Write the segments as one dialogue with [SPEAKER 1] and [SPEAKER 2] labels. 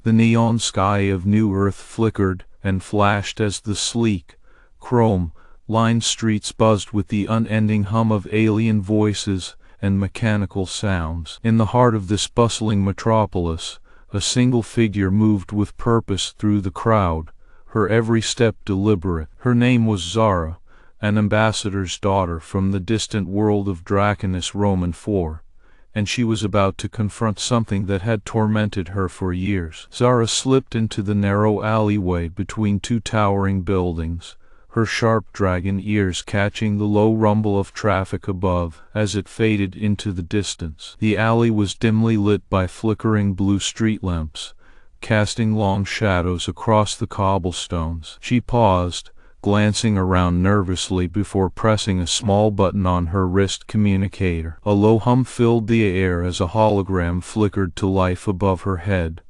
[SPEAKER 1] The neon sky of New Earth flickered and flashed as the sleek, chrome-lined streets buzzed with the unending hum of alien voices and mechanical sounds. In the heart of this bustling metropolis, a single figure moved with purpose through the crowd, her every step deliberate. Her name was Zara, an ambassador's daughter from the distant world of Draconis Roman IV, and she was about to confront something that had tormented her for years. Zara slipped into the narrow alleyway between two towering buildings, her sharp dragon ears catching the low rumble of traffic above as it faded into the distance. The alley was dimly lit by flickering blue street lamps, casting long shadows across the cobblestones. She paused, glancing around nervously before pressing a small button on her wrist communicator. A low hum filled the air as a hologram flickered to life above her head,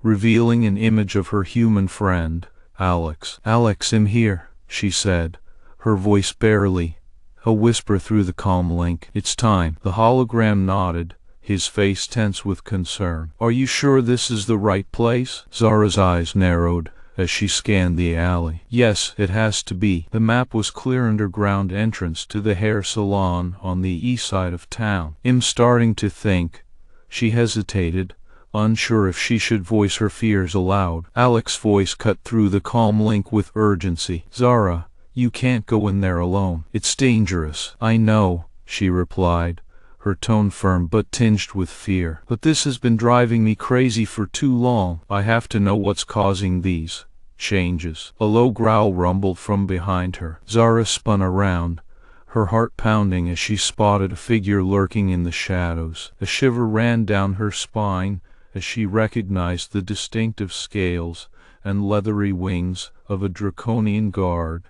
[SPEAKER 1] revealing an image of her human friend, Alex. "Alex, I'm here," she said, her voice barely a whisper through the comm link. "It's time." The hologram nodded, his face tense with concern. "Are you sure this is the right place?" Zara's eyes narrowed as she scanned the alley. "Yes, it has to be." The map was clear: underground entrance to the hair salon on the east side of town. "I'm starting to think." She hesitated, unsure if she should voice her fears aloud. Alex's voice cut through the comm link with urgency. "Zara, you can't go in there alone. It's dangerous." "I know," she replied, her tone firm but tinged with fear. "But this has been driving me crazy for too long. I have to know what's causing these changes." A low growl rumbled from behind her. Zara spun around, her heart pounding as she spotted a figure lurking in the shadows. A shiver ran down her spine as she recognized the distinctive scales and leathery wings of a draconian guard,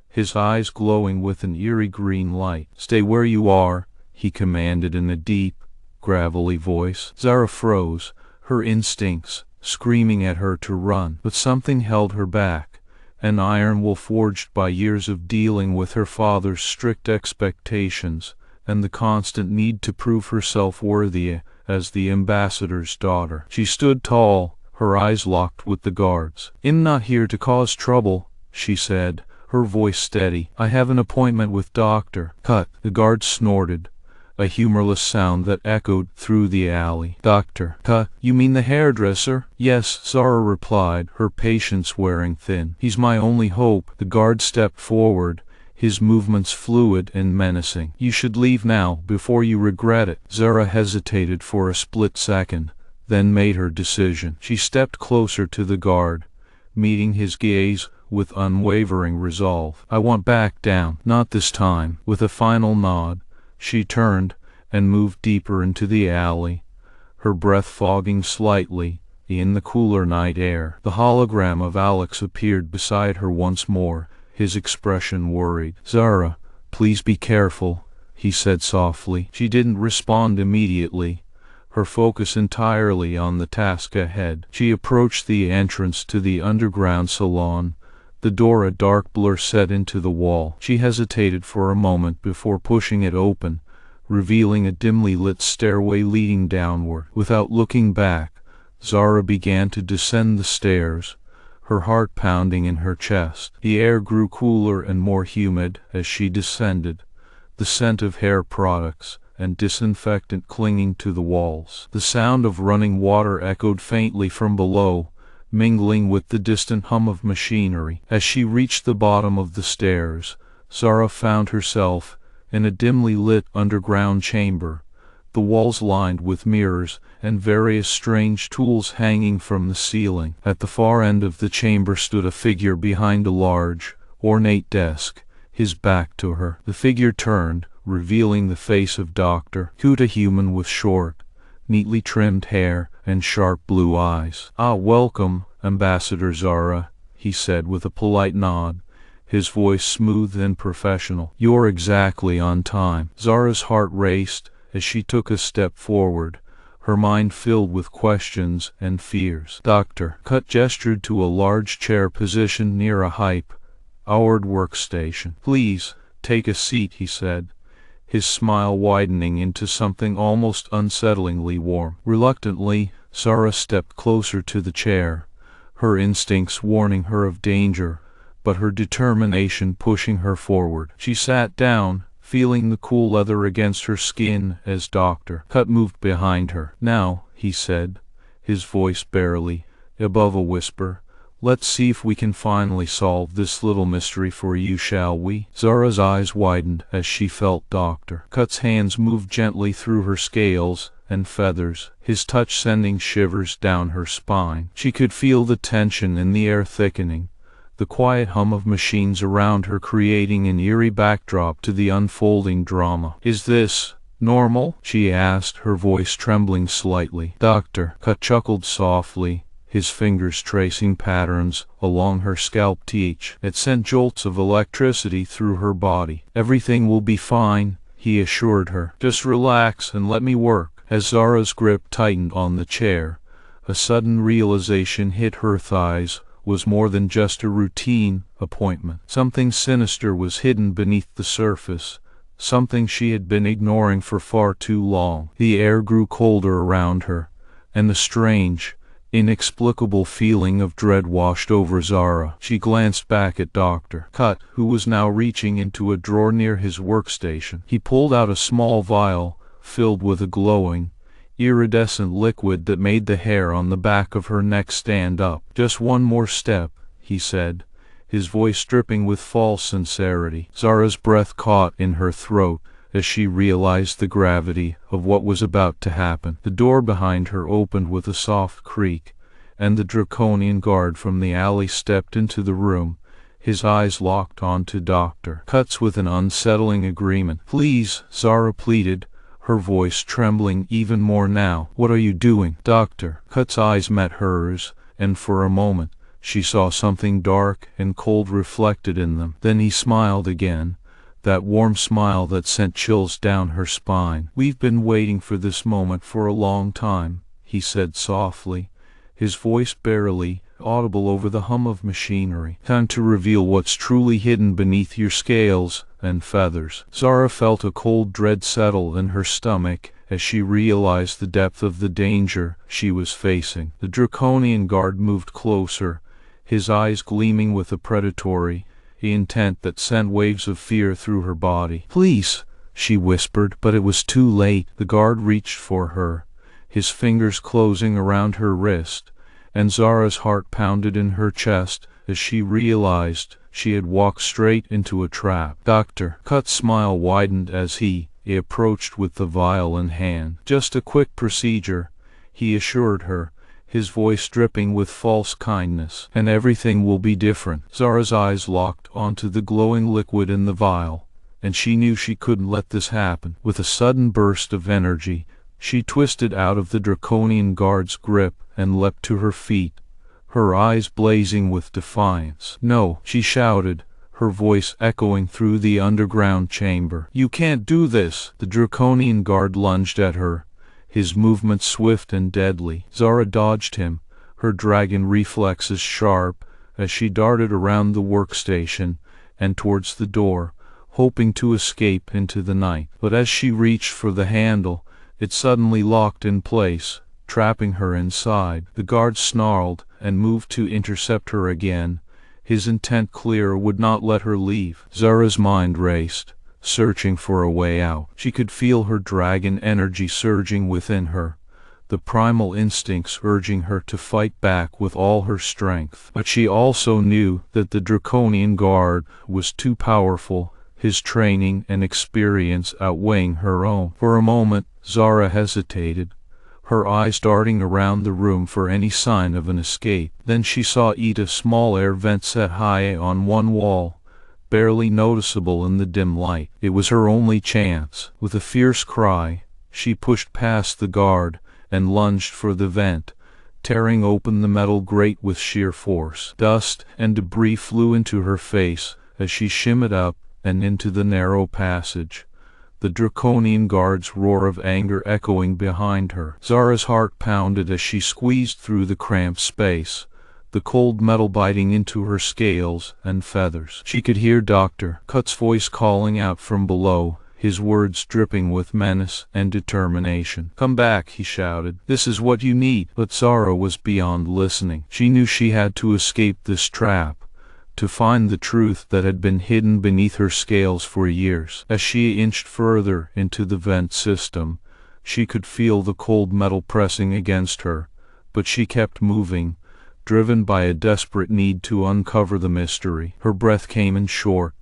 [SPEAKER 1] his eyes glowing with an eerie green light. "Stay where you are," he commanded in a deep, gravelly voice. Zara froze, her instincts screaming at her to run. But something held her back, an iron will forged by years of dealing with her father's strict expectations and the constant need to prove herself worthy as the ambassador's daughter. She stood tall, her eyes locked with the guard's. "I'm not here to cause trouble," she said, her voice steady. "I have an appointment with Dr. Cut." The guard snorted, a humorless sound that echoed through the alley. "Dr. Cut? You mean the hairdresser?" "Yes," Zara replied, her patience wearing thin. "He's my only hope." The guard stepped forward, his movements fluid and menacing. "You should leave now, before you regret it." Zara hesitated for a split second, then made her decision. She stepped closer to the guard, meeting his gaze with unwavering resolve. "I won't back down. Not this time." With a final nod, she turned and moved deeper into the alley, her breath fogging slightly in the cooler night air. The hologram of Alex appeared beside her once more, his expression worried. "Zara, please be careful," he said softly. She didn't respond immediately, her focus entirely on the task ahead. She approached the entrance to the underground salon, the door a dark blur set into the wall. She hesitated for a moment before pushing it open, revealing a dimly lit stairway leading downward. Without looking back, Zara began to descend the stairs, her heart pounding in her chest. The air grew cooler and more humid as she descended, the scent of hair products and disinfectant clinging to the walls. The sound of running water echoed faintly from below, mingling with the distant hum of machinery. As she reached the bottom of the stairs, Zara found herself in a dimly lit underground chamber, the walls lined with mirrors and various strange tools hanging from the ceiling. At the far end of the chamber stood a figure behind a large, ornate desk, his back to her. The figure turned, revealing the face of Dr. Cut, a human with short, neatly trimmed hair and sharp blue eyes. "Ah, welcome, Ambassador Zara," he said with a polite nod, his voice smooth and professional. "You're exactly on time." Zara's heart raced as she took a step forward, her mind filled with questions and fears. Dr. Cut gestured to a large chair positioned near a high-powered workstation. "Please, take a seat," he said, his smile widening into something almost unsettlingly warm. Reluctantly, Zara stepped closer to the chair, her instincts warning her of danger, but her determination pushing her forward. She sat down, feeling the cool leather against her skin as Dr. Cut moved behind her. "Now," he said, his voice barely above a whisper, "let's see if we can finally solve this little mystery for you, shall we?" Zara's eyes widened as she felt Dr. Cut's hands move gently through her scales and feathers, his touch sending shivers down her spine. She could feel the tension in the air thickening, the quiet hum of machines around her creating an eerie backdrop to the unfolding drama. "Is this normal?" she asked, her voice trembling slightly. Dr. Cut chuckled softly, his fingers tracing patterns along her scalp. It sent jolts of electricity through her body. "Everything will be fine," he assured her. "Just relax and let me work." As Zara's grip tightened on the chair, a sudden realization hit her. Thighs was more than just a routine appointment. Something sinister was hidden beneath the surface, something she had been ignoring for far too long. The air grew colder around her, and the strange, inexplicable feeling of dread washed over Zara. She glanced back at Dr. Cut, who was now reaching into a drawer near his workstation. He pulled out a small vial filled with a glowing, iridescent liquid that made the hair on the back of her neck stand up. "Just one more step," he said, his voice dripping with false sincerity. Zara's breath caught in her throat as she realized the gravity of what was about to happen. The door behind her opened with a soft creak, and the draconian guard from the alley stepped into the room, his eyes locked onto Dr. Cut's with an unsettling agreement. "Please," Zara pleaded, her voice trembling even more now. "What are you doing?" Dr. Cut's eyes met hers, and for a moment she saw something dark and cold reflected in them. Then he smiled again, that warm smile that sent chills down her spine. "We've been waiting for this moment for a long time," he said softly, his voice barely audible over the hum of machinery. "Time to reveal what's truly hidden beneath your scales and feathers." Zara felt a cold dread settle in her stomach as she realized the depth of the danger she was facing. The draconian guard moved closer, his eyes gleaming with a predatory intent that sent waves of fear through her body. "Please," she whispered, but it was too late. The guard reached for her, his fingers closing around her wrist, and Zara's heart pounded in her chest as she realized she had walked straight into a trap. Dr. Cut's smile widened as he approached with the vial in hand. "Just a quick procedure," he assured her, his voice dripping with false kindness. "And everything will be different." Zara's eyes locked onto the glowing liquid in the vial, and she knew she couldn't let this happen. With a sudden burst of energy, she twisted out of the draconian guard's grip and leapt to her feet, her eyes blazing with defiance. "No!" she shouted, her voice echoing through the underground chamber. "You can't do this!" The draconian guard lunged at her, his movements swift and deadly. Zara dodged him, her dragon reflexes sharp, as she darted around the workstation and towards the door, hoping to escape into the night. But as she reached for the handle, it suddenly locked in place, trapping her inside. The guard snarled and moved to intercept her again, his intent clear, would not let her leave. Zara's mind raced, searching for a way out. She could feel her dragon energy surging within her, the primal instincts urging her to fight back with all her strength. But she also knew that the draconian guard was too powerful, his training and experience outweighing her own. For a moment, Zara hesitated, her eyes darting around the room for any sign of an escape. Then she saw a small air vent set high on one wall, barely noticeable in the dim light. It was her only chance. With a fierce cry, she pushed past the guard and lunged for the vent, tearing open the metal grate with sheer force. Dust and debris flew into her face as she shimmied up and into the narrow passage, the draconian guard's roar of anger echoing behind her. Zara's heart pounded as she squeezed through the cramped space, the cold metal biting into her scales and feathers. She could hear Dr. Cut's voice calling out from below, his words dripping with menace and determination. "Come back," he shouted. "This is what you need." But Zara was beyond listening. She knew she had to escape this trap, to find the truth that had been hidden beneath her scales for years. As she inched further into the vent system, she could feel the cold metal pressing against her, but she kept moving, driven by a desperate need to uncover the mystery. Her breath came in short,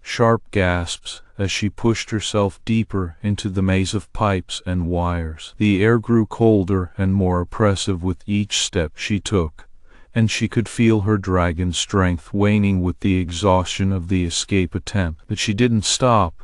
[SPEAKER 1] sharp gasps as she pushed herself deeper into the maze of pipes and wires. The air grew colder and more oppressive with each step she took, and she could feel her dragon strength waning with the exhaustion of the escape attempt. But she didn't stop,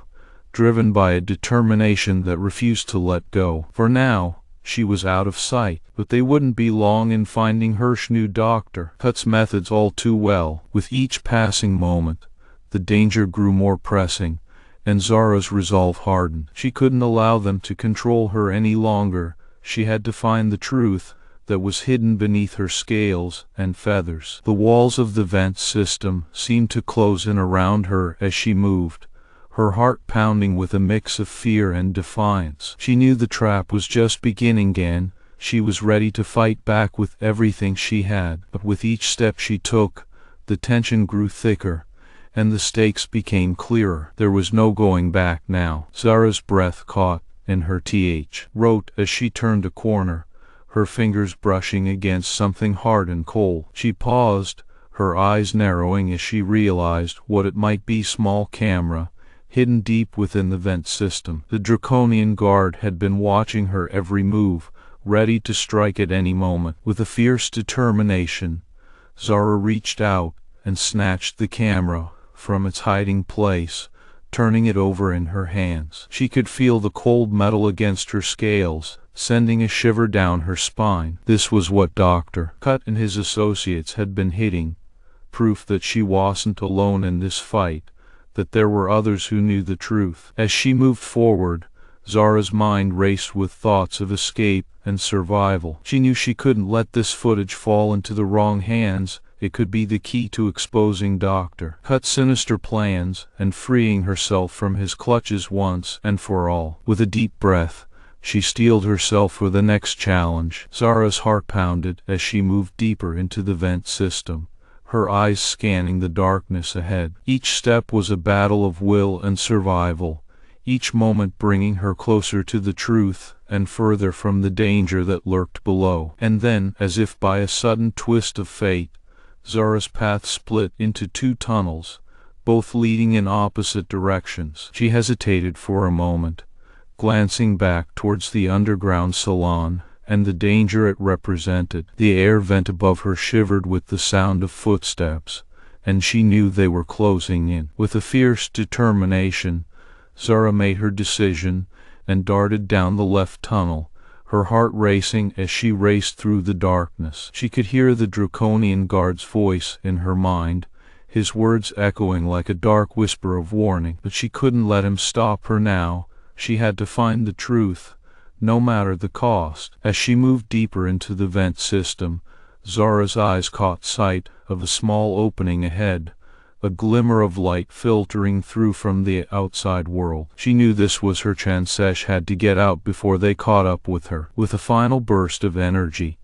[SPEAKER 1] driven by a determination that refused to let go. For now, she was out of sight, but they wouldn't be long in finding Hirsch knew Dr. Cut's methods all too well. With each passing moment, the danger grew more pressing, and Zara's resolve hardened. She couldn't allow them to control her any longer. She had to find the truth that was hidden beneath her scales and feathers. The walls of the vent system seemed to close in around her as she moved, her heart pounding with a mix of fear and defiance. She knew the trap was just beginning again. She was ready to fight back with everything she had. But with each step she took, the tension grew thicker, and the stakes became clearer. There was no going back now. Zara's breath caught in her throat as she turned a corner, her fingers brushing against something hard and cold. She paused, her eyes narrowing as she realized what it might be. Small camera, hidden deep within the vent system. The draconian guard had been watching her every move, ready to strike at any moment. With a fierce determination, Zara reached out and snatched the camera from its hiding place, turning it over in her hands. She could feel the cold metal against her scales, sending a shiver down her spine. This was what Dr. Cut and his associates had been hitting, proof that she wasn't alone in this fight, that there were others who knew the truth. As she moved forward, Zara's mind raced with thoughts of escape and survival. She knew she couldn't let this footage fall into the wrong hands. It could be the key to exposing Dr. Cut's sinister plans and freeing herself from his clutches once and for all. With a deep breath, she steeled herself for the next challenge. Zara's heart pounded as she moved deeper into the vent system, her eyes scanning the darkness ahead. Each step was a battle of will and survival, each moment bringing her closer to the truth and further from the danger that lurked below. And then, as if by a sudden twist of fate, Zara's path split into two tunnels, both leading in opposite directions. She hesitated for a moment, glancing back towards the underground salon and the danger it represented. The air vent above her shivered with the sound of footsteps, and she knew they were closing in. With a fierce determination, Zara made her decision and darted down the left tunnel, her heart racing as she raced through the darkness. She could hear the draconian guard's voice in her mind, his words echoing like a dark whisper of warning. But she couldn't let him stop her now. She had to find the truth, no matter the cost. As she moved deeper into the vent system, Zara's eyes caught sight of a small opening ahead, a glimmer of light filtering through from the outside world. She knew this was her chance. She had to get out before they caught up with her. With a final burst of energy,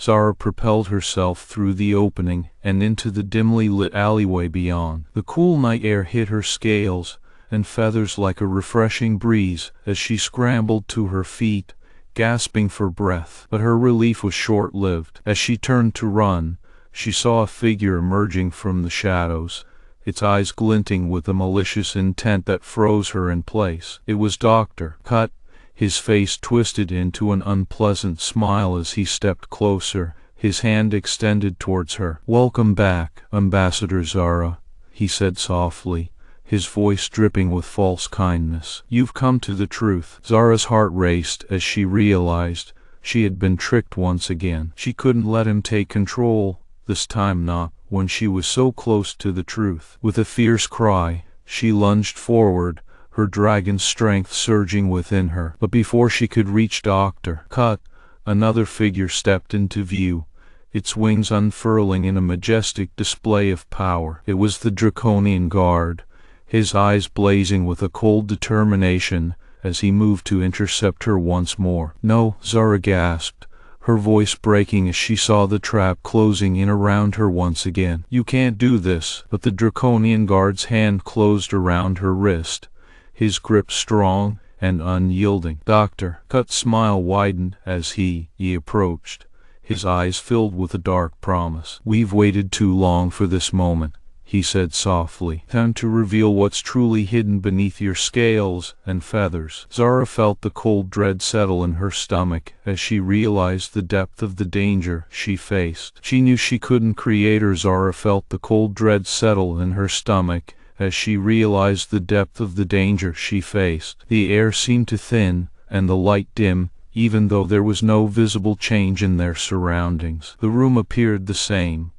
[SPEAKER 1] Zara propelled herself through the opening and into the dimly lit alleyway beyond. The cool night air hit her scales and feathers like a refreshing breeze as she scrambled to her feet, gasping for breath. But her relief was short-lived. As she turned to run, she saw a figure emerging from the shadows, its eyes glinting with a malicious intent that froze her in place. It was Dr. Cut, his face twisted into an unpleasant smile as he stepped closer, his hand extended towards her. "Welcome back, Ambassador Zara," he said softly, his voice dripping with false kindness. "You've come to the truth." Zara's heart raced as she realized she had been tricked once again. She couldn't let him take control, this time not when she was so close to the truth. With a fierce cry, she lunged forward, her dragon strength surging within her. But before she could reach Dr. Cut, another figure stepped into view, its wings unfurling in a majestic display of power. It was the draconian guard, his eyes blazing with a cold determination as he moved to intercept her once more. "No," Zara gasped, her voice breaking as she saw the trap closing in around her once again. "You can't do this." But the draconian guard's hand closed around her wrist, his grip strong and unyielding. "Doctor." Cut's smile widened as he approached, his eyes filled with a dark promise. "We've waited too long for this moment," he said softly. "Time to reveal what's truly hidden beneath your scales and feathers." Zara felt the cold dread settle in her stomach as she realized the depth of the danger she faced. She knew she couldn't create her. Zara felt the cold dread settle in her stomach as she realized the depth of the danger she faced. The air seemed to thin, and the light dim, even though there was no visible change in their surroundings. The room appeared the same,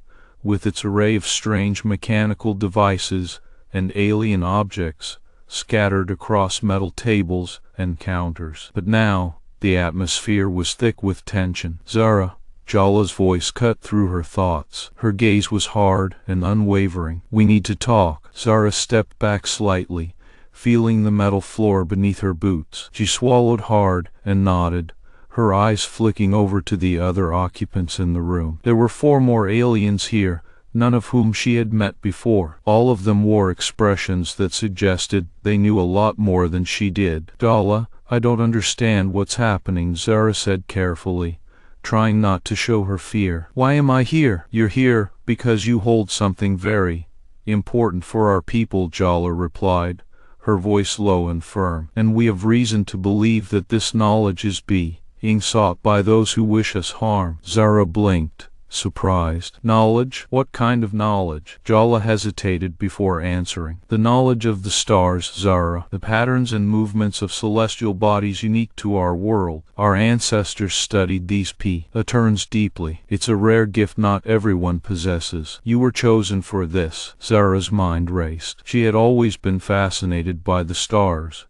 [SPEAKER 1] with its array of strange mechanical devices and alien objects scattered across metal tables and counters. But now, the atmosphere was thick with tension. "Zara," Jala's voice cut through her thoughts. Her gaze was hard and unwavering. "We need to talk." Zara stepped back slightly, feeling the metal floor beneath her boots. She swallowed hard and nodded, her eyes flicking over to the other occupants in the room. There were 4 more aliens here, none of whom she had met before. All of them wore expressions that suggested they knew a lot more than she did. "Jala, I don't understand what's happening," Zara said carefully, trying not to show her fear. "Why am I here?" "You're here because you hold something very important for our people," Jala replied, her voice low and firm. "And we have reason to believe that this knowledge is being sought by those who wish us harm." Zara blinked, surprised. "Knowledge? What kind of knowledge?" Jala hesitated before answering. "The knowledge of the stars, Zara. The patterns and movements of celestial bodies unique to our world. Our ancestors studied these patterns deeply. It's a rare gift not everyone possesses. You were chosen for this." Zara's mind raced. She had always been fascinated by the stars,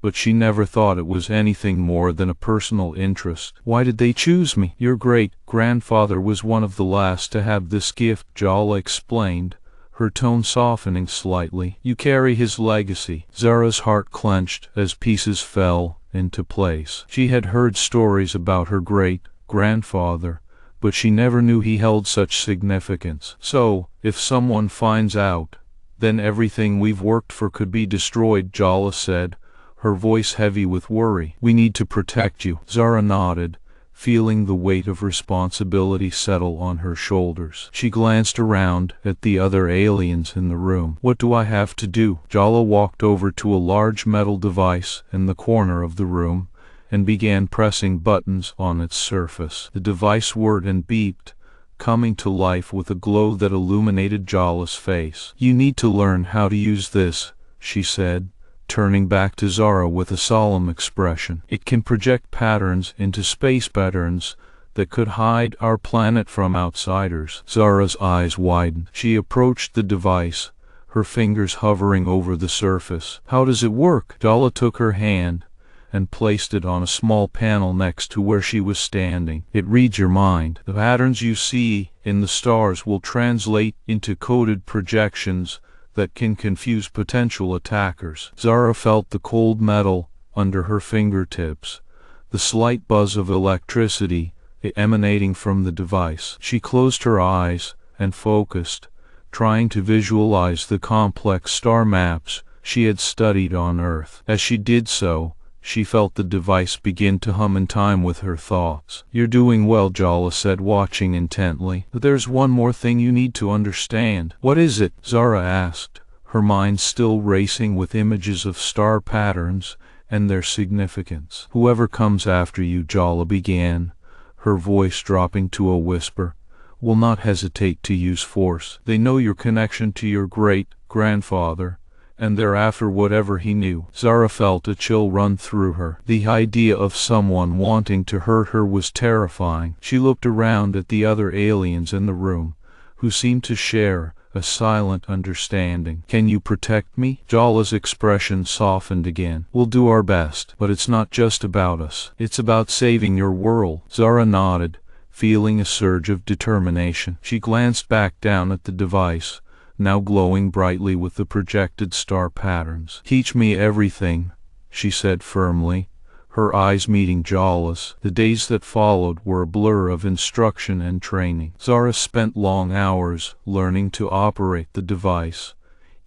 [SPEAKER 1] but she never thought it was anything more than a personal interest. "Why did they choose me?" "Your great-grandfather was one of the last to have this gift," Jala explained, her tone softening slightly. "You carry his legacy." Zara's heart clenched as pieces fell into place. She had heard stories about her great-grandfather, but she never knew he held such significance. "So, if someone finds out, then everything we've worked for could be destroyed," Jala said, her voice heavy with worry. "We need to protect you." Zara nodded, feeling the weight of responsibility settle on her shoulders. She glanced around at the other aliens in the room. "What do I have to do?" Jala walked over to a large metal device in the corner of the room and began pressing buttons on its surface. The device whirred and beeped, coming to life with a glow that illuminated Jala's face. "You need to learn how to use this," she said, turning back to Zara with a solemn expression. "It can project patterns into space, patterns that could hide our planet from outsiders." Zara's eyes widened. She approached the device, her fingers hovering over the surface. "How does it work?" Jala took her hand and placed it on a small panel next to where she was standing. "It reads your mind. The patterns you see in the stars will translate into coded projections that can confuse potential attackers." Zara felt the cold metal under her fingertips, the slight buzz of electricity emanating from the device. She closed her eyes and focused, trying to visualize the complex star maps she had studied on Earth. As she did so, she felt the device begin to hum in time with her thoughts. "You're doing well," Jala said, watching intently. "But there's one more thing you need to understand." "What is it?" Zara asked, her mind still racing with images of star patterns and their significance. "Whoever comes after you," Jala began, her voice dropping to a whisper, "will not hesitate to use force. They know your connection to your great-grandfather, and they're after whatever he knew." Zara felt a chill run through her. The idea of someone wanting to hurt her was terrifying. She looked around at the other aliens in the room, who seemed to share a silent understanding. "Can you protect me?" Jala's expression softened again. "We'll do our best, but it's not just about us. It's about saving your world." Zara nodded, feeling a surge of determination. She glanced back down at the device, now glowing brightly with the projected star patterns. "Teach me everything," she said firmly, her eyes meeting Jala's. The days that followed were a blur of instruction and training. Zara spent long hours learning to operate the device,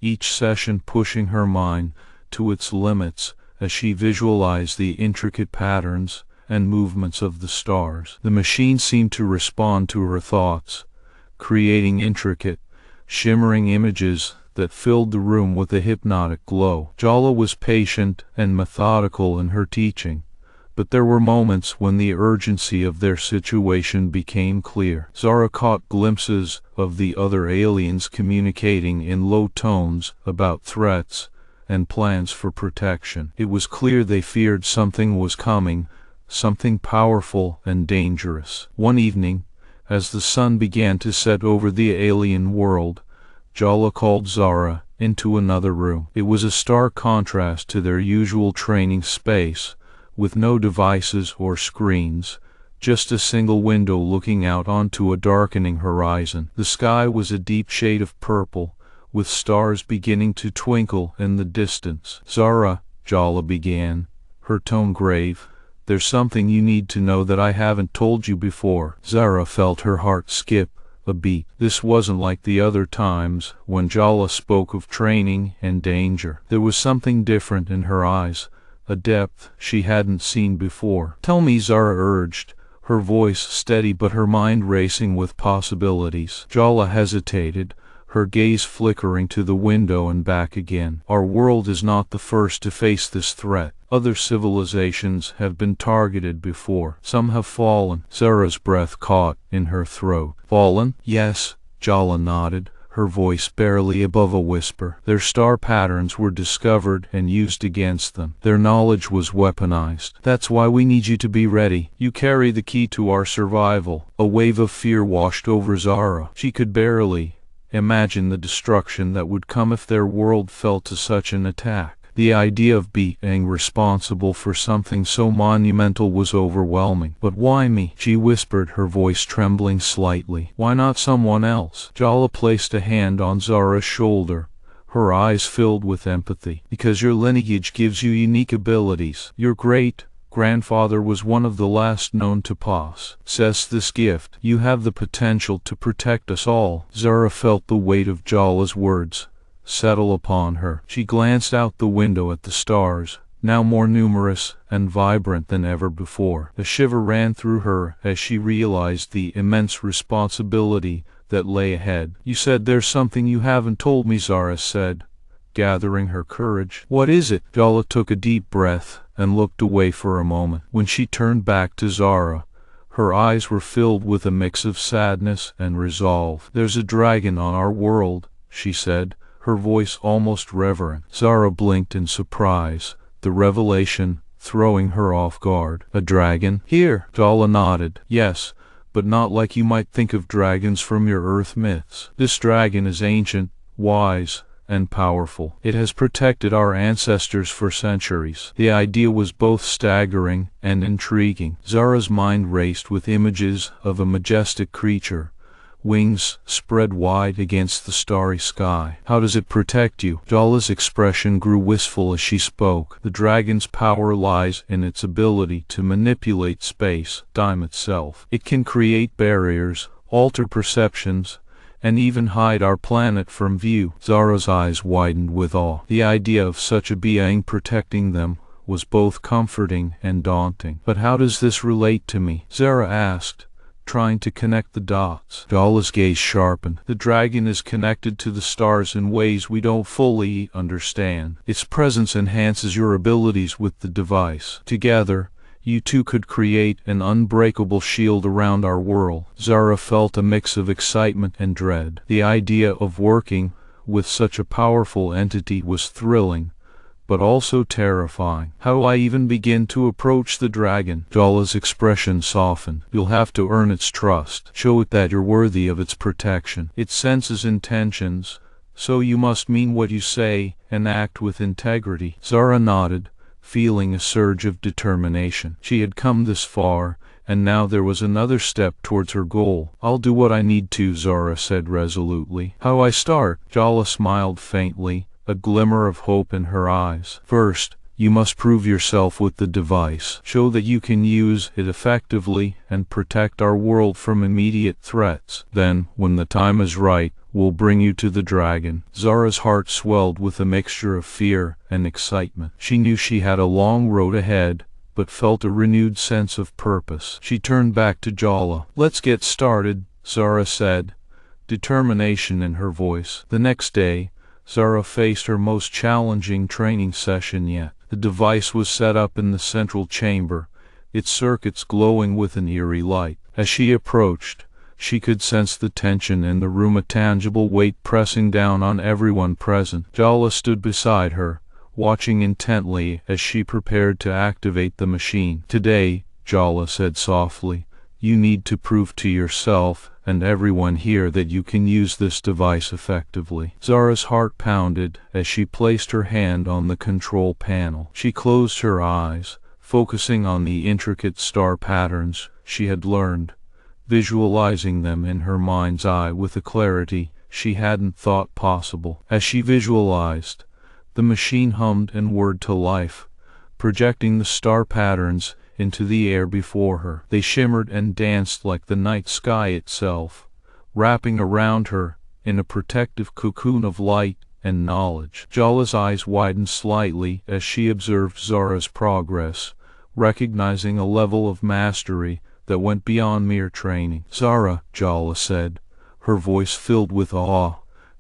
[SPEAKER 1] each session pushing her mind to its limits as she visualized the intricate patterns and movements of the stars. The machine seemed to respond to her thoughts, creating intricate, shimmering images that filled the room with a hypnotic glow. Jala was patient and methodical in her teaching, but there were moments when the urgency of their situation became clear. Zara caught glimpses of the other aliens communicating in low tones about threats and plans for protection. It was clear they feared something was coming, something powerful and dangerous. One evening, as the sun began to set over the alien world, Jala called Zara into another room. It was a stark contrast to their usual training space, with no devices or screens, just a single window looking out onto a darkening horizon. The sky was a deep shade of purple, with stars beginning to twinkle in the distance. "Zara," Jala began, her tone grave, "there's something you need to know that I haven't told you before." Zara felt her heart skip a beat. This wasn't like the other times when Jala spoke of training and danger. There was something different in her eyes, a depth she hadn't seen before. "Tell me," Zara urged, her voice steady but her mind racing with possibilities. Jala hesitated, her gaze flickering to the window and back again. "Our world is not the first to face this threat. Other civilizations have been targeted before. Some have fallen." Zara's breath caught in her throat. "Fallen?" "Yes," Jala nodded, her voice barely above a whisper. "Their star patterns were discovered and used against them. Their knowledge was weaponized. That's why we need you to be ready. You carry the key to our survival." A wave of fear washed over Zara. She could barely imagine the destruction that would come if their world fell to such an attack. The idea of being responsible for something so monumental was overwhelming. "But why me?" she whispered, her voice trembling slightly. "Why not someone else?" Jala placed a hand on Zara's shoulder, her eyes filled with empathy. "Because your lineage gives you unique abilities. Your great-grandfather was one of the last known to possess this gift. You have the potential to protect us all." Zara felt the weight of Jala's words settle upon her. She glanced out the window at the stars, now more numerous and vibrant than ever before. A shiver ran through her as she realized the immense responsibility that lay ahead. "You said there's something you haven't told me," Zara said, gathering her courage. "What is it?" Jala took a deep breath and looked away for a moment. When she turned back to Zara, her eyes were filled with a mix of sadness and resolve. "There's a dragon on our world," she said, her voice almost reverent. Zara blinked in surprise, the revelation throwing her off guard. "A dragon? Here?" Jala nodded. "Yes, but not like you might think of dragons from your Earth myths. This dragon is ancient, wise, and powerful. It has protected our ancestors for centuries." The idea was both staggering and intriguing. Zara's mind raced with images of a majestic creature, wings spread wide against the starry sky. "How does it protect you?" Jala's expression grew wistful as she spoke. "The dragon's power lies in its ability to manipulate space-time itself. It can create barriers, alter perceptions, and even hide our planet from view." Zara's eyes widened with awe. The idea of such a being protecting them was both comforting and daunting. "But how does this relate to me?" Zara asked, trying to connect the dots. Jala's gaze sharpened. "The dragon is connected to the stars in ways we don't fully understand. Its presence enhances your abilities with the device. Together, you two could create an unbreakable shield around our world." Zara felt a mix of excitement and dread. The idea of working with such a powerful entity was thrilling, but also terrifying. "How do I even begin to approach the dragon?" Jala's expression softened. "You'll have to earn its trust. Show it that you're worthy of its protection. It senses intentions, so you must mean what you say and act with integrity." Zara nodded, feeling a surge of determination. She had come this far, and now there was another step towards her goal. "I'll do what I need to," Zara said resolutely. "How I start?" Jala smiled faintly, a glimmer of hope in her eyes. "First, you must prove yourself with the device. Show that you can use it effectively and protect our world from immediate threats. Then, when the time is right, we'll bring you to the dragon." Zara's heart swelled with a mixture of fear and excitement. She knew she had a long road ahead, but felt a renewed sense of purpose. She turned back to Jala. "Let's get started," Zara said, determination in her voice. The next day, Zara faced her most challenging training session yet. The device was set up in the central chamber, its circuits glowing with an eerie light. As she approached, she could sense the tension in the room, a tangible weight pressing down on everyone present. Jala stood beside her, watching intently as she prepared to activate the machine. "Today," Jala said softly, "you need to prove to yourself and everyone here that you can use this device effectively." Zara's heart pounded as she placed her hand on the control panel. She closed her eyes, focusing on the intricate star patterns she had learned, visualizing them in her mind's eye with a clarity she hadn't thought possible. As she visualized, the machine hummed and whirred to life, projecting the star patterns into the air before her. They shimmered and danced like the night sky itself, wrapping around her in a protective cocoon of light and knowledge. Jala's eyes widened slightly as she observed Zara's progress, recognizing a level of mastery that went beyond mere training. "Zara," Jala said, her voice filled with awe,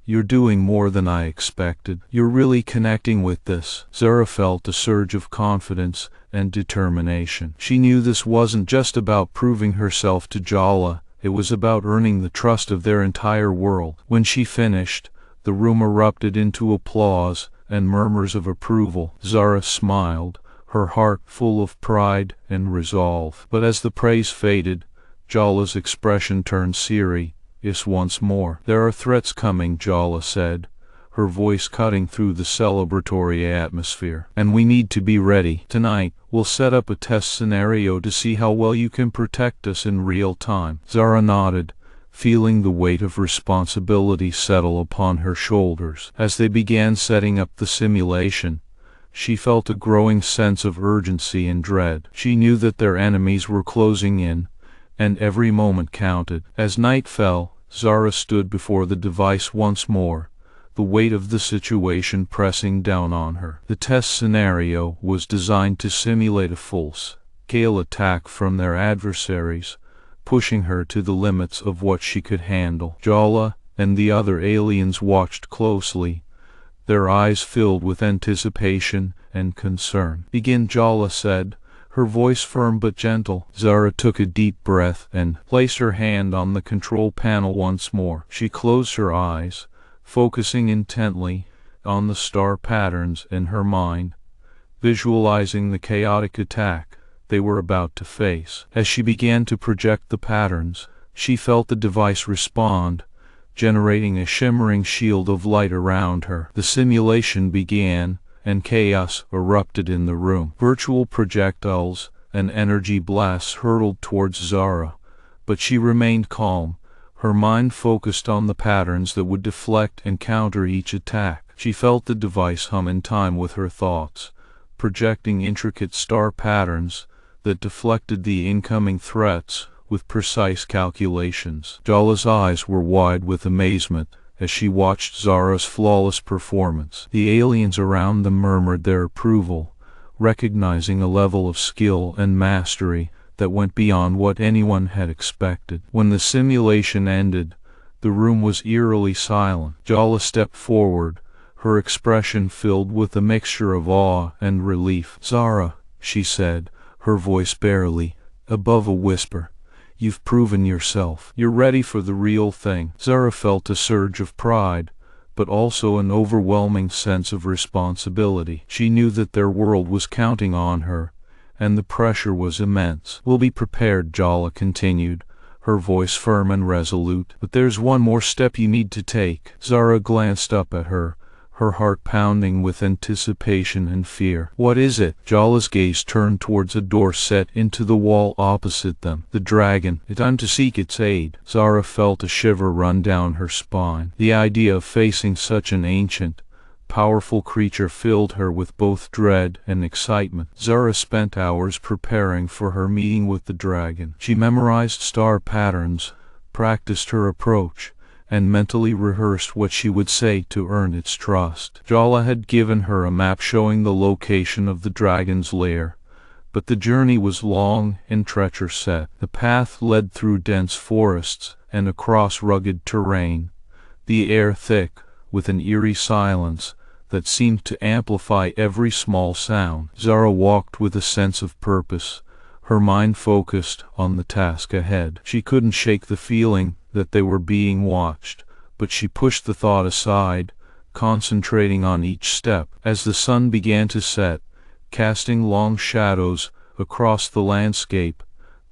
[SPEAKER 1] "you're doing more than I expected. You're really connecting with this." Zara felt a surge of confidence and determination. She knew this wasn't just about proving herself to Jala, it was about earning the trust of their entire world. When she finished, the room erupted into applause and murmurs of approval. Zara smiled, her heart full of pride and resolve. But as the praise faded, Jala's expression turned serious once more. "There are threats coming," Jala said, her voice cutting through the celebratory atmosphere. "And we need to be ready. Tonight, we'll set up a test scenario to see how well you can protect us in real time." Zara nodded, feeling the weight of responsibility settle upon her shoulders. As they began setting up the simulation, she felt a growing sense of urgency and dread. She knew that their enemies were closing in, and every moment counted. As night fell, Zara stood before the device once more, the weight of the situation pressing down on her. The test scenario was designed to simulate a full-scale attack from their adversaries, pushing her to the limits of what she could handle. Jala and the other aliens watched closely, their eyes filled with anticipation and concern. "Begin," Jala said, her voice firm but gentle. Zara took a deep breath and placed her hand on the control panel once more. She closed her eyes, focusing intently on the star patterns in her mind, visualizing the chaotic attack they were about to face. As she began to project the patterns, she felt the device respond, generating a shimmering shield of light around her. The simulation began, and chaos erupted in the room. Virtual projectiles and energy blasts hurtled towards Zara, but she remained calm, her mind focused on the patterns that would deflect and counter each attack. She felt the device hum in time with her thoughts, projecting intricate star patterns that deflected the incoming threats with precise calculations. Jala's eyes were wide with amazement as she watched Zara's flawless performance. The aliens around them murmured their approval, recognizing a level of skill and mastery that went beyond what anyone had expected. When the simulation ended, the room was eerily silent. Jala stepped forward, her expression filled with a mixture of awe and relief. "Zara," she said, her voice barely above a whisper, "you've proven yourself. You're ready for the real thing." Zara felt a surge of pride, but also an overwhelming sense of responsibility. She knew that their world was counting on her, and the pressure was immense. "We'll be prepared," Jala continued, her voice firm and resolute. "But there's one more step you need to take." Zara glanced up at her, her heart pounding with anticipation and fear. "What is it?" Jala's gaze turned towards a door set into the wall opposite them. "The dragon. It's time to seek its aid." Zara felt a shiver run down her spine. The idea of facing such an ancient, powerful creature filled her with both dread and excitement. Zara spent hours preparing for her meeting with the dragon. She memorized star patterns, practiced her approach, and mentally rehearsed what she would say to earn its trust. Jala had given her a map showing the location of the dragon's lair, but the journey was long and treacherous. The path led through dense forests and across rugged terrain, the air thick with an eerie silence that seemed to amplify every small sound. Zara walked with a sense of purpose, her mind focused on the task ahead. She couldn't shake the feeling that they were being watched, but she pushed the thought aside, concentrating on each step. As the sun began to set, casting long shadows across the landscape,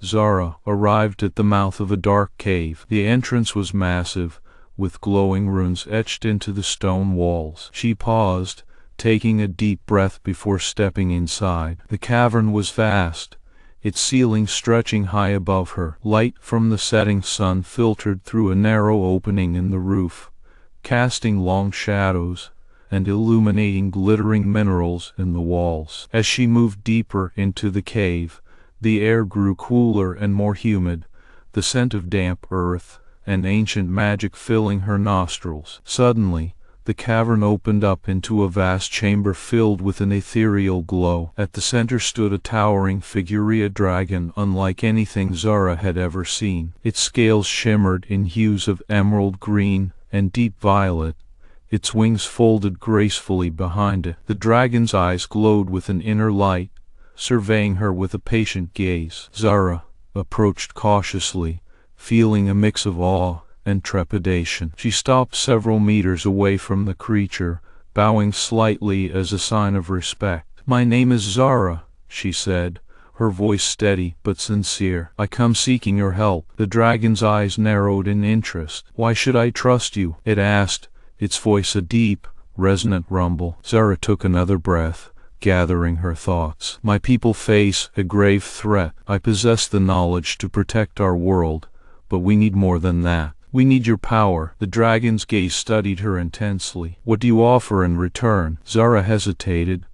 [SPEAKER 1] Zara arrived at the mouth of a dark cave. The entrance was massive, with glowing runes etched into the stone walls. She paused, taking a deep breath before stepping inside. The cavern was vast, its ceiling stretching high above her. Light from the setting sun filtered through a narrow opening in the roof, casting long shadows and illuminating glittering minerals in the walls. As she moved deeper into the cave, the air grew cooler and more humid, the scent of damp earth and ancient magic filling her nostrils. Suddenly, the cavern opened up into a vast chamber filled with an ethereal glow. At the center stood a towering figure, a dragon unlike anything Zara had ever seen. Its scales shimmered in hues of emerald green and deep violet, its wings folded gracefully behind it. The dragon's eyes glowed with an inner light, surveying her with a patient gaze. Zara approached cautiously, feeling a mix of awe and trepidation. She stopped several meters away from the creature, bowing slightly as a sign of respect. "My name is Zara," she said, her voice steady but sincere. "I come seeking your help." The dragon's eyes narrowed in interest. "Why should I trust you?" it asked, its voice a deep, resonant rumble. Zara took another breath, gathering her thoughts. "My people face a grave threat. I possess the knowledge to protect our world, but we need more than that. We need your power." The dragon's gaze studied her intensely. "What do you offer in return?" Zara hesitated,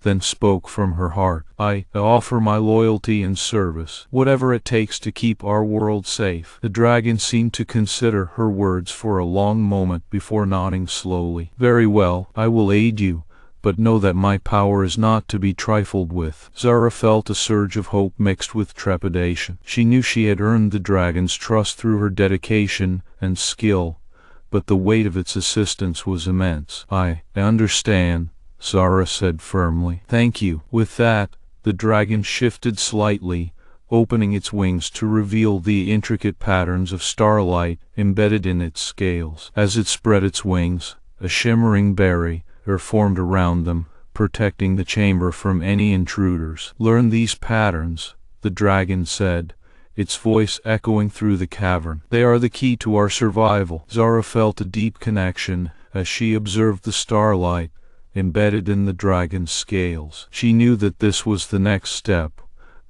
[SPEAKER 1] then spoke from her heart. I offer my loyalty and service, whatever it takes to keep our world safe." The dragon seemed to consider her words for a long moment before nodding slowly. "Very well, I will aid you, but know that my power is not to be trifled with." Zara felt a surge of hope mixed with trepidation. She knew she had earned the dragon's trust through her dedication and skill, but the weight of its assistance was immense. I understand," Zara said firmly. "Thank you." With that, the dragon shifted slightly, opening its wings to reveal the intricate patterns of starlight embedded in its scales. As it spread its wings, a shimmering barrier formed around them, protecting the chamber from any intruders. "Learn these patterns," the dragon said, its voice echoing through the cavern. "They are the key to our survival." Zara felt a deep connection as she observed the starlight embedded in the dragon's scales. She knew that this was the next step,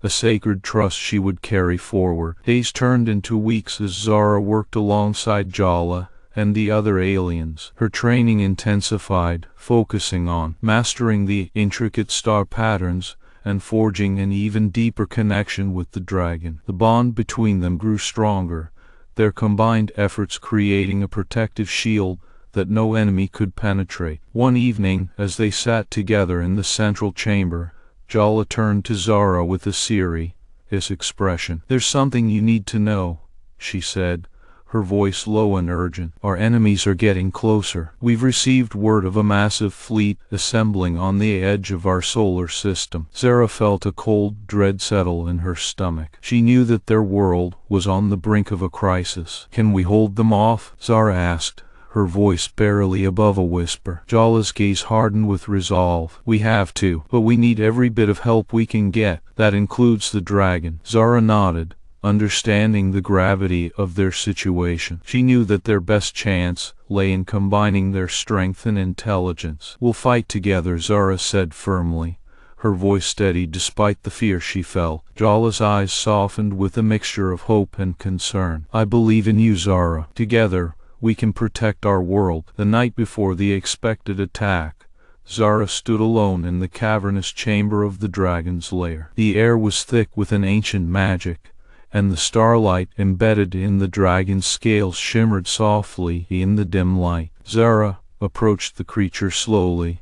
[SPEAKER 1] a sacred trust she would carry forward. Days turned into weeks as Zara worked alongside Jala and the other aliens. Her training intensified, focusing on mastering the intricate star patterns and forging an even deeper connection with the dragon. The bond between them grew stronger, their combined efforts creating a protective shield that no enemy could penetrate. One evening, as they sat together in the central chamber, Jala turned to Zara with a serious expression. "There's something you need to know," she said, her voice low and urgent. "Our enemies are getting closer. We've received word of a massive fleet assembling on the edge of our solar system." Zara felt a cold dread settle in her stomach. She knew that their world was on the brink of a crisis. "Can we hold them off?" Zara asked, her voice barely above a whisper. Jala's gaze hardened with resolve. "We have to, but we need every bit of help we can get. That includes the dragon." Zara nodded, understanding the gravity of their situation. She knew that their best chance lay in combining their strength and intelligence. "We'll fight together," Zara said firmly, her voice steady despite the fear she felt. Jala's eyes softened with a mixture of hope and concern. "I believe in you, Zara. Together, we can protect our world." The night before the expected attack, Zara stood alone in the cavernous chamber of the dragon's lair. The air was thick with an ancient magic, and the starlight embedded in the dragon's scales shimmered softly in the dim light. Zara approached the creature slowly,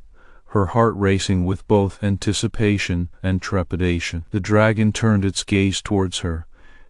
[SPEAKER 1] her heart racing with both anticipation and trepidation. The dragon turned its gaze towards her,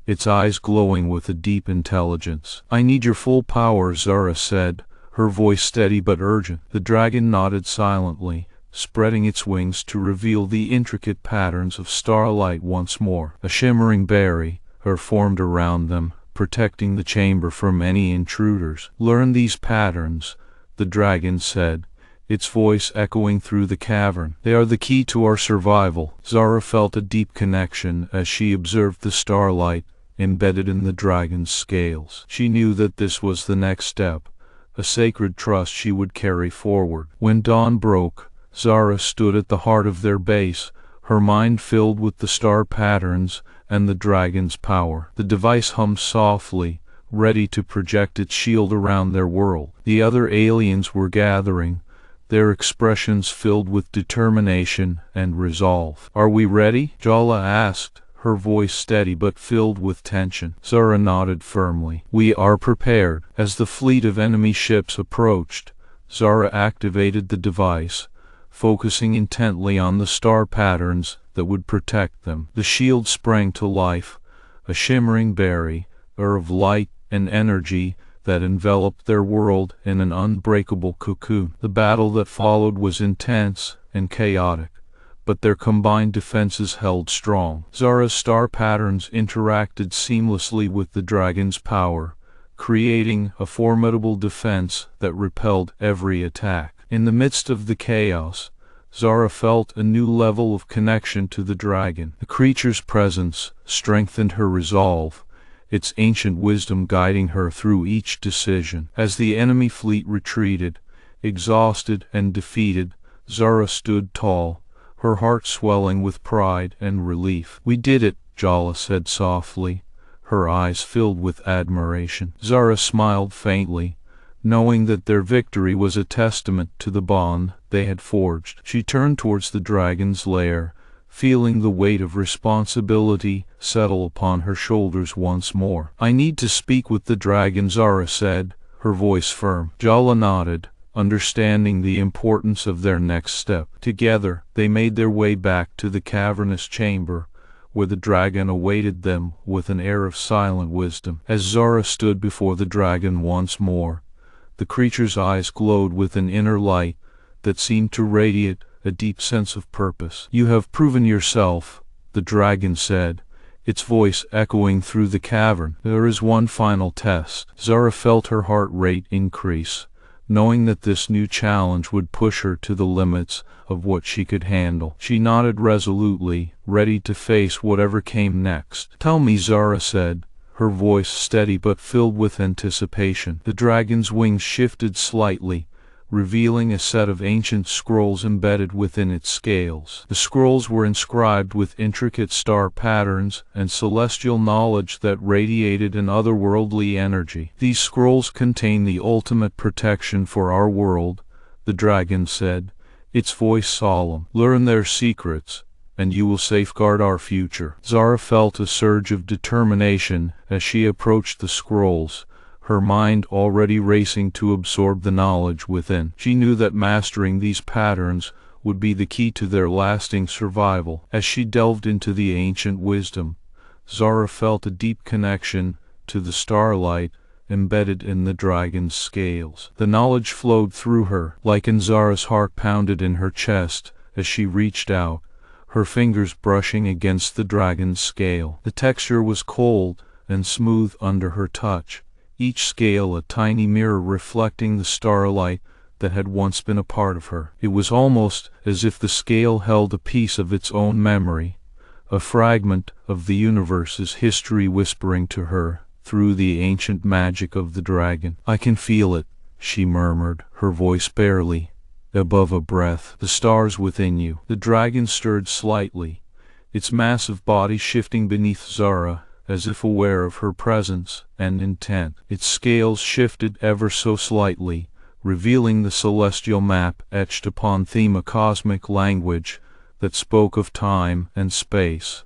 [SPEAKER 1] its eyes glowing with a deep intelligence. "I need your full power," Zara said, her voice steady but urgent. The dragon nodded silently, spreading its wings to reveal the intricate patterns of starlight once more. A shimmering barrier formed around them, protecting the chamber from any intruders. "Learn these patterns," the dragon said, its voice echoing through the cavern. "They are the key to our survival." Zara felt a deep connection as she observed the starlight embedded in the dragon's scales. She knew that this was the next step, a sacred trust she would carry forward. When dawn broke, Zara stood at the heart of their base, her mind filled with the star patterns and the dragon's power. The device hummed softly, ready to project its shield around their world. The other aliens were gathering, their expressions filled with determination and resolve. "Are we ready?" Jala asked, her voice steady but filled with tension. Zara nodded firmly. "We are prepared." As the fleet of enemy ships approached, Zara activated the device, focusing intently on the star patterns that would protect them. The shield sprang to life, a shimmering barrier of light and energy that enveloped their world in an unbreakable cocoon. The battle that followed was intense and chaotic, but their combined defenses held strong. Zara's star patterns interacted seamlessly with the dragon's power, creating a formidable defense that repelled every attack. In the midst of the chaos, Zara felt a new level of connection to the dragon. The creature's presence strengthened her resolve, its ancient wisdom guiding her through each decision. As the enemy fleet retreated, exhausted and defeated, Zara stood tall, her heart swelling with pride and relief. "We did it," Jala said softly, her eyes filled with admiration. Zara smiled faintly, knowing that their victory was a testament to the bond they had forged. She turned towards the dragon's lair, feeling the weight of responsibility settle upon her shoulders once more. "I need to speak with the dragon," Zara said, her voice firm. Jala nodded, understanding the importance of their next step. Together, they made their way back to the cavernous chamber, where the dragon awaited them with an air of silent wisdom. As Zara stood before the dragon once more, the creature's eyes glowed with an inner light that seemed to radiate a deep sense of purpose. "You have proven yourself," the dragon said, its voice echoing through the cavern. "There is one final test." Zara felt her heart rate increase, knowing that this new challenge would push her to the limits of what she could handle. She nodded resolutely, ready to face whatever came next. "Tell me," Zara said, her voice steady but filled with anticipation. The dragon's wings shifted slightly, revealing a set of ancient scrolls embedded within its scales. The scrolls were inscribed with intricate star patterns and celestial knowledge that radiated an otherworldly energy. "These scrolls contain the ultimate protection for our world," the dragon said, its voice solemn. "Learn their secrets, and you will safeguard our future." Zara felt a surge of determination as she approached the scrolls, her mind already racing to absorb the knowledge within. She knew that mastering these patterns would be the key to their lasting survival. As she delved into the ancient wisdom, Zara felt a deep connection to the starlight embedded in the dragon's scales. The knowledge flowed through her, like Zara's heart pounded in her chest as she reached out, her fingers brushing against the dragon's scale. The texture was cold and smooth under her touch, each scale a tiny mirror reflecting the starlight that had once been a part of her. It was almost as if the scale held a piece of its own memory, a fragment of the universe's history whispering to her through the ancient magic of the dragon. "I can feel it," she murmured, her voice barely above a breath. "The stars within you." The dragon stirred slightly, its massive body shifting beneath Zara, as if aware of her presence and intent. Its scales shifted ever so slightly, revealing the celestial map etched upon theme, a cosmic language that spoke of time and space,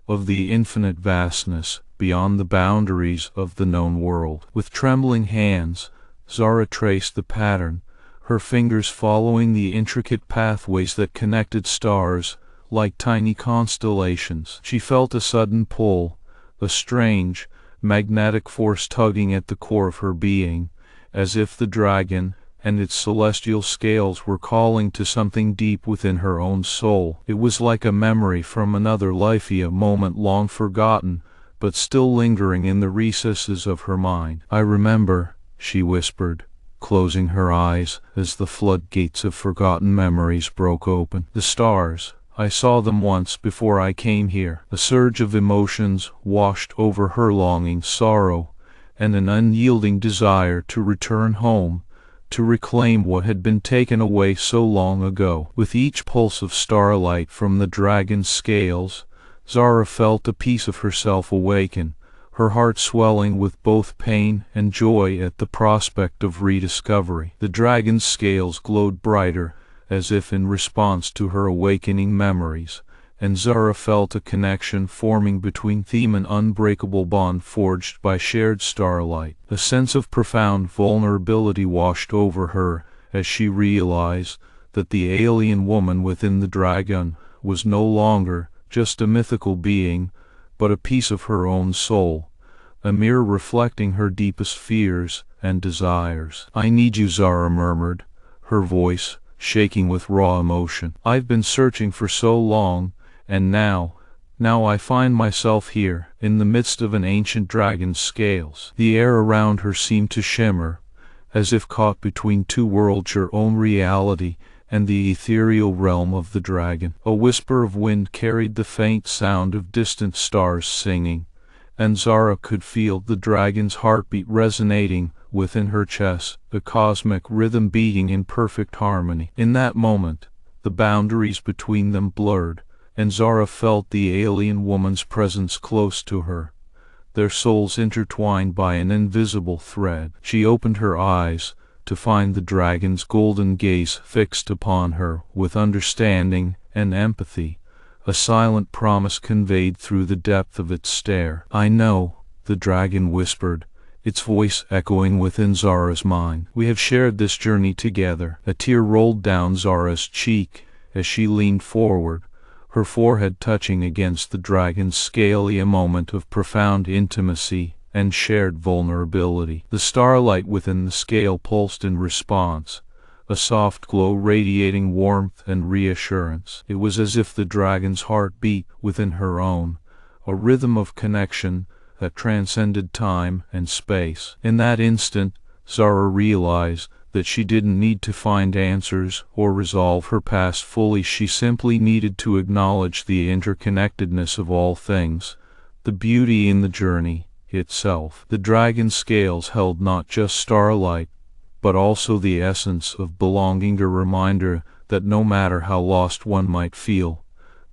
[SPEAKER 1] of the infinite vastness beyond the boundaries of the known world. With trembling hands, Zara traced the pattern, her fingers following the intricate pathways that connected stars like tiny constellations. She felt a sudden pull, a strange, magnetic force tugging at the core of her being, as if the dragon and its celestial scales were calling to something deep within her own soul. It was like a memory from another life, a moment long forgotten, but still lingering in the recesses of her mind. "I remember," she whispered, closing her eyes as the floodgates of forgotten memories broke open. "The stars. I saw them once before I came here." A surge of emotions washed over her, longing, sorrow, and an unyielding desire to return home, to reclaim what had been taken away so long ago. With each pulse of starlight from the dragon's scales, Zara felt a piece of herself awaken, her heart swelling with both pain and joy at the prospect of rediscovery. The dragon's scales glowed brighter, as if in response to her awakening memories, and Zara felt a connection forming between them, an unbreakable bond forged by shared starlight. A sense of profound vulnerability washed over her as she realized that the alien woman within the dragon was no longer just a mythical being, but a piece of her own soul, a mirror reflecting her deepest fears and desires. "I need you," Zara murmured, her voice shaking with raw emotion. "I've been searching for so long, and now I find myself here, in the midst of an ancient dragon's scales." The air around her seemed to shimmer, as if caught between two worlds, her own reality and the ethereal realm of the dragon. A whisper of wind carried the faint sound of distant stars singing, and Zara could feel the dragon's heartbeat resonating within her chest, the cosmic rhythm beating in perfect harmony. In that moment, the boundaries between them blurred, and Zara felt the alien woman's presence close to her, their souls intertwined by an invisible thread. She opened her eyes to find the dragon's golden gaze fixed upon her with understanding and empathy, a silent promise conveyed through the depth of its stare. "I know," the dragon whispered, its voice echoing within Zara's mind. "We have shared this journey together." A tear rolled down Zara's cheek as she leaned forward, her forehead touching against the dragon's scale, a moment of profound intimacy and shared vulnerability. The starlight within the scale pulsed in response, a soft glow radiating warmth and reassurance. It was as if the dragon's heart beat within her own, a rhythm of connection that transcended time and space. In that instant, Zara realized that she didn't need to find answers or resolve her past fully. She simply needed to acknowledge the interconnectedness of all things, the beauty in the journey itself. The dragon's scales held not just starlight, but also the essence of belonging, a reminder that no matter how lost one might feel,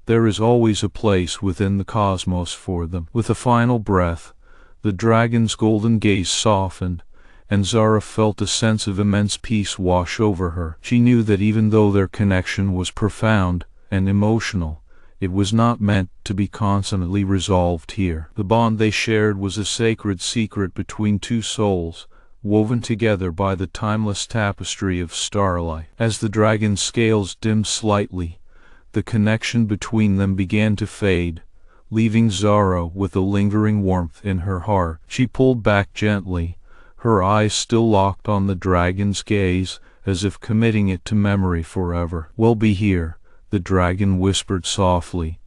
[SPEAKER 1] there is always a place within the cosmos for them. With a final breath, the dragon's golden gaze softened, and Zara felt a sense of immense peace wash over her. She knew that even though their connection was profound and emotional, it was not meant to be constantly resolved here. The bond they shared was a sacred secret between two souls, woven together by the timeless tapestry of starlight. As the dragon's scales dimmed slightly, the connection between them began to fade, leaving Zara with a lingering warmth in her heart. She pulled back gently, her eyes still locked on the dragon's gaze, as if committing it to memory forever. "We'll be here," the dragon whispered softly,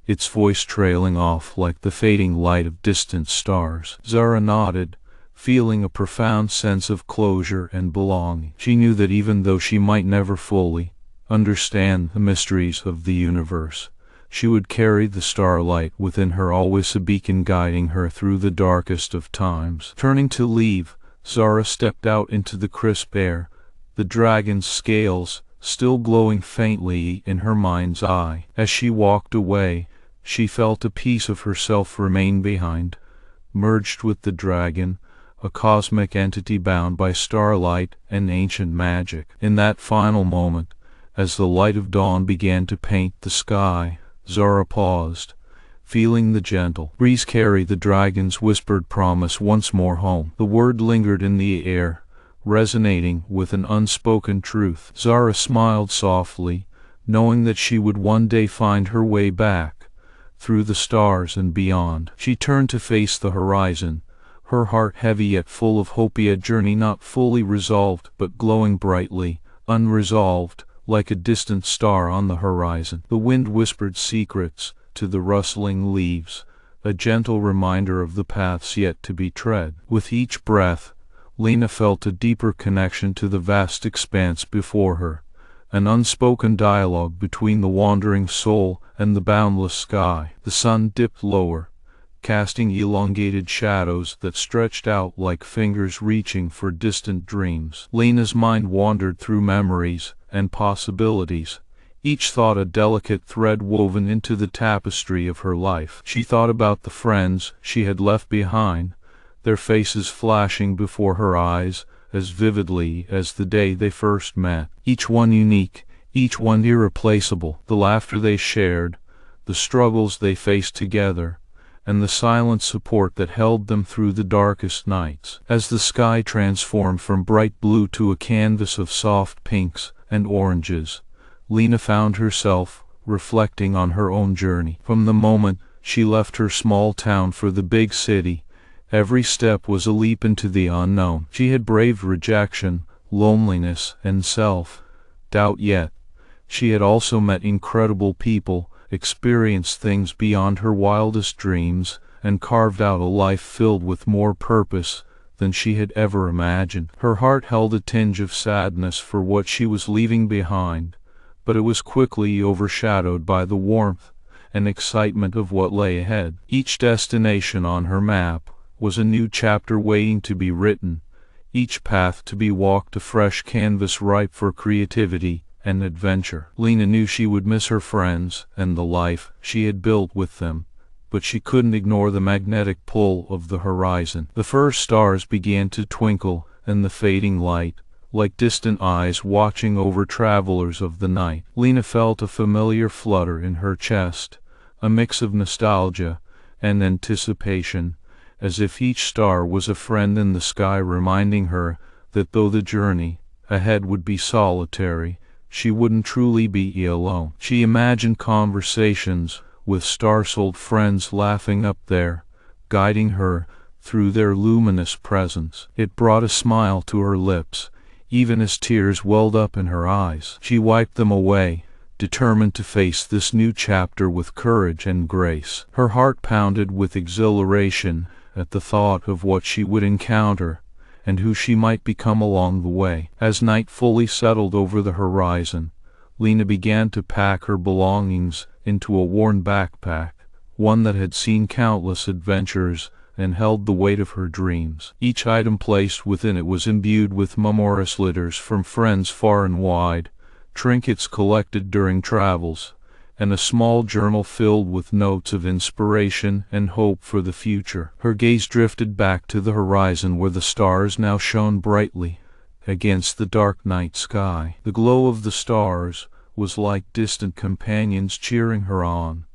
[SPEAKER 1] its voice trailing off like the fading light of distant stars. Zara nodded, feeling a profound sense of closure and belonging. She knew that even though she might never fully understand the mysteries of the universe, She would carry the starlight within her, always a beacon guiding her through the darkest of times. Turning to leave, Zara stepped out into the crisp air, the dragon's scales still glowing faintly in her mind's eye. As she walked away, she felt a piece of herself remain behind, merged with the dragon, a cosmic entity bound by starlight and ancient magic. In that final moment, as the light of dawn began to paint the sky, Zara paused, feeling the gentle breeze carry the dragon's whispered promise once more home. The word lingered in the air, resonating with an unspoken truth. Zara smiled softly, knowing that she would one day find her way back, through the stars and beyond. She turned to face the horizon, her heart heavy yet full of hope, a journey not fully resolved but glowing brightly, unresolved, like a distant star on the horizon. The wind whispered secrets to the rustling leaves, a gentle reminder of the paths yet to be tread. With each breath, Lena felt a deeper connection to the vast expanse before her, an unspoken dialogue between the wandering soul and the boundless sky. The sun dipped lower, casting elongated shadows that stretched out like fingers reaching for distant dreams. Lena's mind wandered through memories and possibilities, each thought a delicate thread woven into the tapestry of her life. She thought about the friends she had left behind, their faces flashing before her eyes as vividly as the day they first met. Each one unique, each one irreplaceable. The laughter they shared, the struggles they faced together, and the silent support that held them through the darkest nights. As the sky transformed from bright blue to a canvas of soft pinks and oranges, Lena found herself reflecting on her own journey. From the moment she left her small town for the big city, every step was a leap into the unknown. She had braved rejection, loneliness, and self-doubt, yet she had also met incredible people, experienced things beyond her wildest dreams, and carved out a life filled with more purpose than she had ever imagined. Her heart held a tinge of sadness for what she was leaving behind, but it was quickly overshadowed by the warmth and excitement of what lay ahead. Each destination on her map was a new chapter waiting to be written, each path to be walked a fresh canvas ripe for creativity and adventure. Lena knew she would miss her friends and the life she had built with them, but she couldn't ignore the magnetic pull of the horizon. The first stars began to twinkle in the fading light, like distant eyes watching over travelers of the night. Lena felt a familiar flutter in her chest, a mix of nostalgia and anticipation, as if each star was a friend in the sky, reminding her that though the journey ahead would be solitary, she wouldn't truly be alone. She imagined conversations with star-souled friends laughing up there, guiding her through their luminous presence. It brought a smile to her lips, even as tears welled up in her eyes. She wiped them away, determined to face this new chapter with courage and grace. Her heart pounded with exhilaration at the thought of what she would encounter and who she might become along the way. As night fully settled over the horizon, Lena began to pack her belongings into a worn backpack, one that had seen countless adventures and held the weight of her dreams. Each item placed within it was imbued with memorous letters from friends far and wide, trinkets collected during travels, and a small journal filled with notes of inspiration and hope for the future. Her gaze drifted back to the horizon, where the stars now shone brightly against the dark night sky. The glow of the stars was like distant companions cheering her on,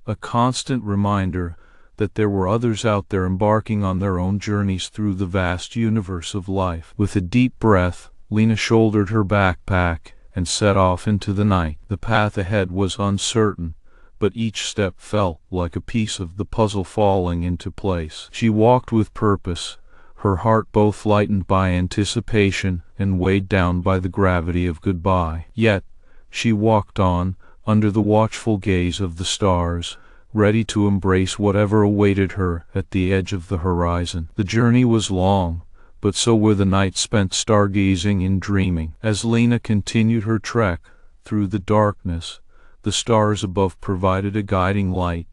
[SPEAKER 1] a constant reminder that there were others out there embarking on their own journeys through the vast universe of life. With a deep breath, Lena shouldered her backpack and set off into the night. The path ahead was uncertain, but each step felt like a piece of the puzzle falling into place. She walked with purpose, her heart both lightened by anticipation and weighed down by the gravity of goodbye. Yet, she walked on, under the watchful gaze of the stars, ready to embrace whatever awaited her at the edge of the horizon. The journey was long, but so were the nights spent stargazing and dreaming. As Lena continued her trek through the darkness, The stars above provided a guiding light,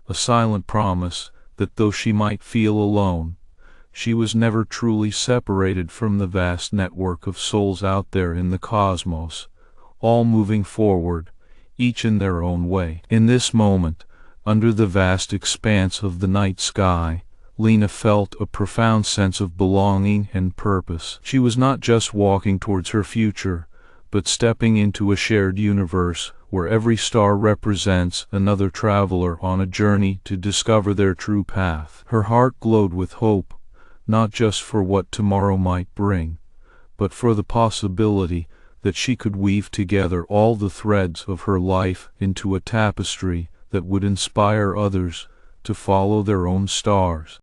[SPEAKER 1] a silent promise that though she might feel alone, she was never truly separated from the vast network of souls out there in the cosmos, all moving forward, each in their own way. In this moment, under the vast expanse of the night sky, Lena felt a profound sense of belonging and purpose. She was not just walking towards her future, but stepping into a shared universe where every star represents another traveler on a journey to discover their true path. Her heart glowed with hope, not just for what tomorrow might bring, but for the possibility that she could weave together all the threads of her life into a tapestry that would inspire others to follow their own stars.